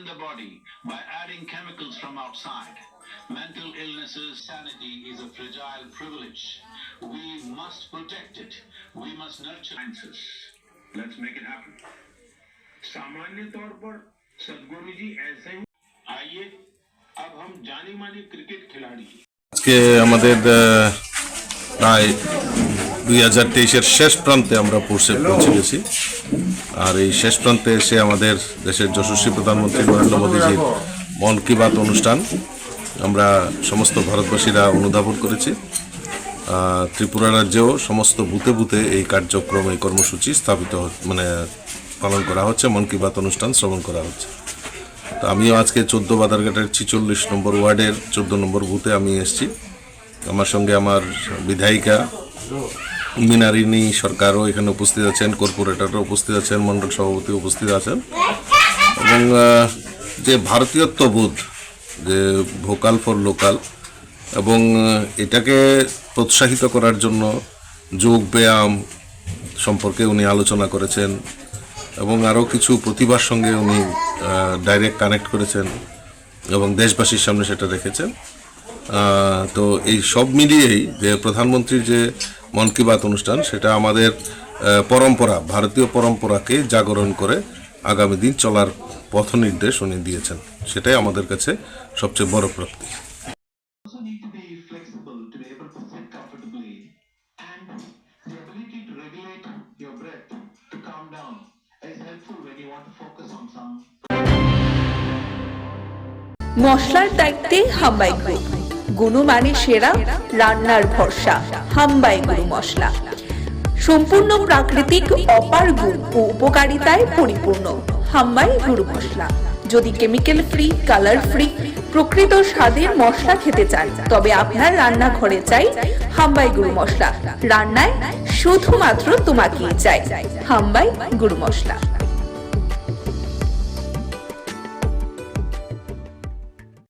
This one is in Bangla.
the body by adding chemicals from outside. Mental illnesses, sanity is a fragile privilege. We must protect it. We must nurture sciences. Let's make it happen. सामान्य तौर पर सदगुरु जी ऐसे ही। आइए अब हम जानी मानी क्रिकेट खिलाड़ी আজকে আমাদের প্রায় 2023-এর শেষ প্রান্তে আমরা পৌঁছে গেছি। আর এই শেষ প্রান্তে এসে আমাদের দেশের যশস্বী প্রধানমন্ত্রী নরেন্দ্র মোদীজির মন কি বাত অনুষ্ঠান আমরা সমস্ত ভারতবাসীরা অনুধাবন করেছি। ত্রিপুরা রাজ্যেও সমস্ত বুথে বুথে এই কার্যক্রম এই কর্মসূচি স্থাপিত পালন করা হচ্ছে, মন কি বাত অনুষ্ঠান শ্রবণ করা হচ্ছে। তো আমিও আজকে 14 বাদারঘাটের 46 নম্বর ওয়ার্ডের 14 নম্বর বুথে আমি এসেছি। আমার সঙ্গে আমার বিধায়িকা মিনারিনী সরকারও এখানে উপস্থিত আছেন, কর্পোরেটরও উপস্থিত আছেন, মণ্ডল সভাপতি উপস্থিত আছেন এবং যে ভারতীয়ত্ববোধ, যে ভোকাল ফর লোকাল এবং এটাকে প্রোৎসাহিত করার জন্য যোগ ব্যায়াম সম্পর্কে উনি আলোচনা করেছেন এবং আরও কিছু প্রতিভার সঙ্গে উনি ডাইরেক্ট কানেক্ট করেছেন এবং দেশবাসীর সামনে সেটা রেখেছেন। তো এই সব মিলিয়েই যে প্রধানমন্ত্রীর যে মন কি বাত অনুষ্ঠান সেটা আমাদের পরম্পরা, ভারতীয় পরম্পরাকে জাগরণ করে আগামী দিন চলার পথ নির্দেশ উনি দিয়েছেন, সেটাই আমাদের কাছে সবচেয়ে বড় প্রাপ্তি। মশলার দায়িত্বে হাম্বাই গ্রুপ, গুণমানে সেরা, রান্নার ভরসা হাম্বাই গুরু মশলা। সম্পূর্ণ প্রাকৃতিক অপার গুণ ও উপকারিতায় পরিপূর্ণ হাম্বাই গুরু মশলা। যদি কেমিক্যাল ফ্রি, কালার ফ্রি, প্রকৃত স্বাদের মশলা খেতে চান তবে আপনার রান্নাঘরে চাই হাম্বাই গুরু মশলা। রান্নায় শুধুমাত্র তোমাকেই চাই হাম্বাই গুরু মশলা।